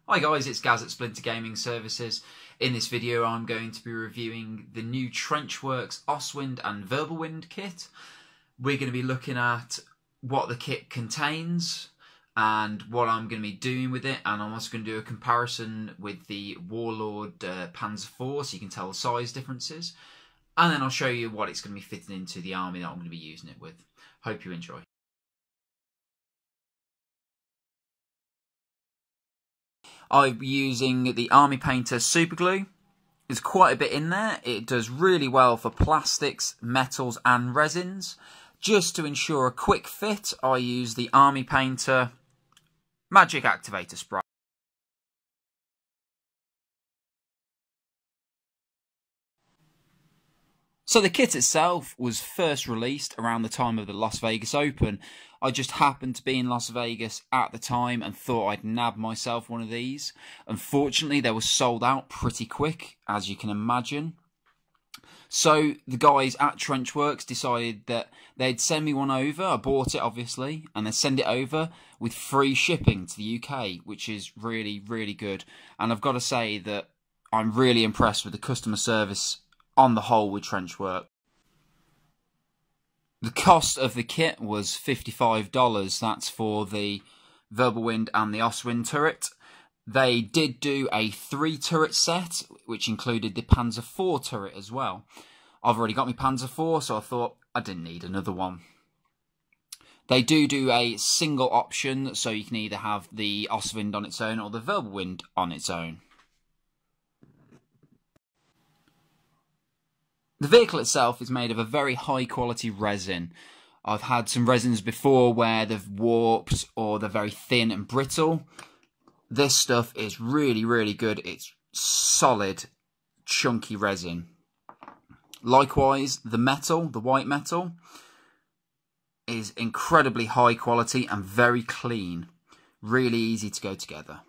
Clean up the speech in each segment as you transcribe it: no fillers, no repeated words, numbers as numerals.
Hi guys, it's Gaz at Splinter Gaming Services. In this video I'm going to be reviewing the new Trenchworx Ostwind and Wirbelwind kit. We're going to be looking at what the kit contains and what I'm going to be doing with it, and I'm also going to do a comparison with the Warlord Panzer IV so you can tell the size differences, and then I'll show you what it's going to be fitting into the army that I'm going to be using it with. Hope you enjoy. I'm using the Army Painter Super Glue. There's quite a bit in there. It does really well for plastics, metals and resins. Just to ensure a quick fit, I use the Army Painter Magic Activator Spray. So the kit itself was first released around the time of the Las Vegas Open. I just happened to be in Las Vegas at the time and thought I'd nab myself one of these. Unfortunately, they were sold out pretty quick, as you can imagine. So the guys at Trenchworx decided that they'd send me one over. I bought it, obviously, and they'd send it over with free shipping to the UK, which is really, really good. And I've got to say that I'm really impressed with the customer service on the whole with Trenchworx. The cost of the kit was $55. That's for the Wirbelwind and the Ostwind turret. They did do a 3-turret set, which included the Panzer IV turret as well. I've already got my Panzer IV, so I thought I didn't need another one. They do a single option, so you can either have the Ostwind on its own or the Wirbelwind on its own. The vehicle itself is made of a very high quality resin. I've had some resins before where they've warped or they're very thin and brittle. This stuff is really, really good. It's solid, chunky resin. Likewise, the metal, the white metal, is incredibly high quality and very clean. Really easy to go together.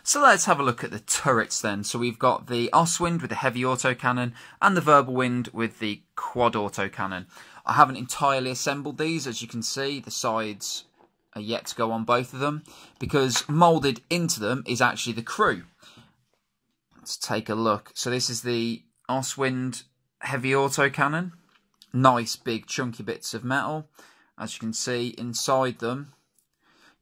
So let's have a look at the turrets then. So we've got the Ostwind with the heavy autocannon and the Wirbelwind with the quad autocannon. I haven't entirely assembled these, as you can see. The sides are yet to go on both of them, because moulded into them is actually the crew. Let's take a look. So this is the Ostwind heavy autocannon. Nice big chunky bits of metal. As you can see inside them,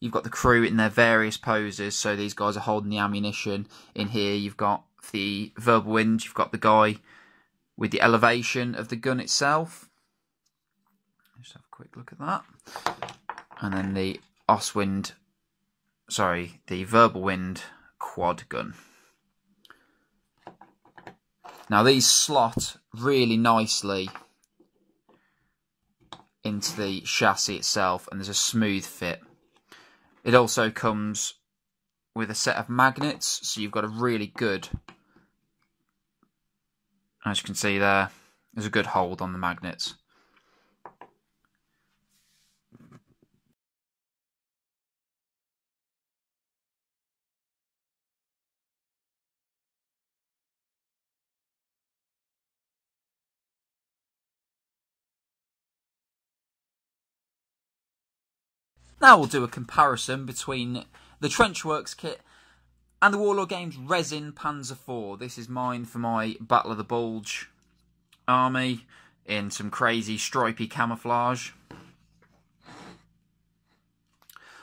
you've got the crew in their various poses, so these guys are holding the ammunition. In here you've got the Wirbelwind, you've got the guy with the elevation of the gun itself. Just have a quick look at that. And then the Ostwind, sorry, the Wirbelwind quad gun. Now these slot really nicely into the chassis itself, and there's a smooth fit. It also comes with a set of magnets, so you've got a really good, as you can see there, there's a good hold on the magnets. Now we'll do a comparison between the Trenchworx kit and the Warlord Games resin Panzer IV. This is mine for my Battle of the Bulge army in some crazy stripy camouflage.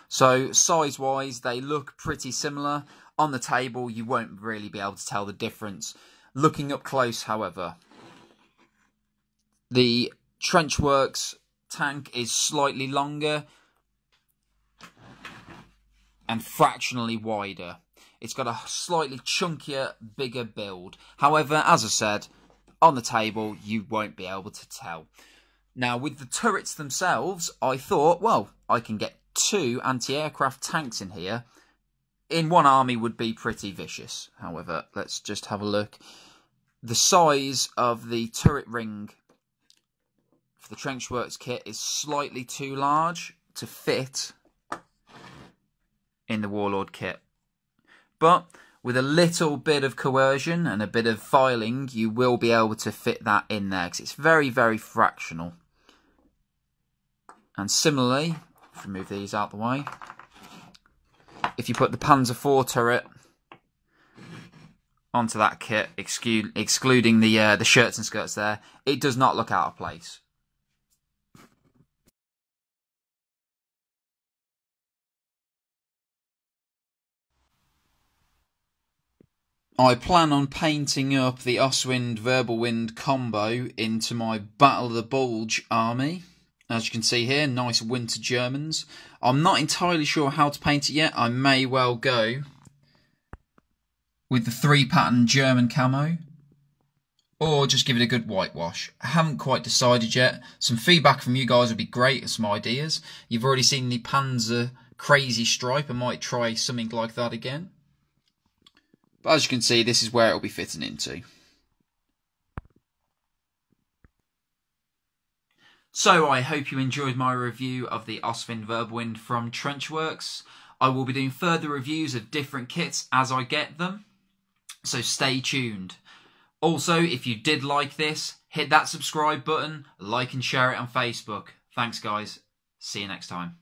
So size-wise, they look pretty similar. On the table, you won't really be able to tell the difference. Looking up close, however, the Trenchworx tank is slightly longer and fractionally wider. It's got a slightly chunkier, bigger build. However, as I said, on the table, you won't be able to tell. Now, with the turrets themselves, I thought, well, I can get 2 anti-aircraft tanks in here. In one army would be pretty vicious. However, let's just have a look. The size of the turret ring for the Trenchworx kit is slightly too large to fit in the Warlord kit. But with a little bit of coercion and a bit of filing, you will be able to fit that in there, because it's very, very fractional. And similarly, if we move these out the way, if you put the Panzer IV turret onto that kit, excluding the shirts and skirts there, it does not look out of place. I plan on painting up the Ostwind Wirbelwind combo into my Battle of the Bulge army. As you can see here, nice winter Germans. I'm not entirely sure how to paint it yet. I may well go with the 3-pattern German camo, or just give it a good whitewash. I haven't quite decided yet. Some feedback from you guys would be great, some ideas. You've already seen the Panzer crazy stripe. I might try something like that again. But as you can see, this is where it will be fitting into. So I hope you enjoyed my review of the Ostwind Wirbelwind from Trenchworx. I will be doing further reviews of different kits as I get them, so stay tuned. Also, if you did like this, hit that subscribe button, like and share it on Facebook. Thanks guys, see you next time.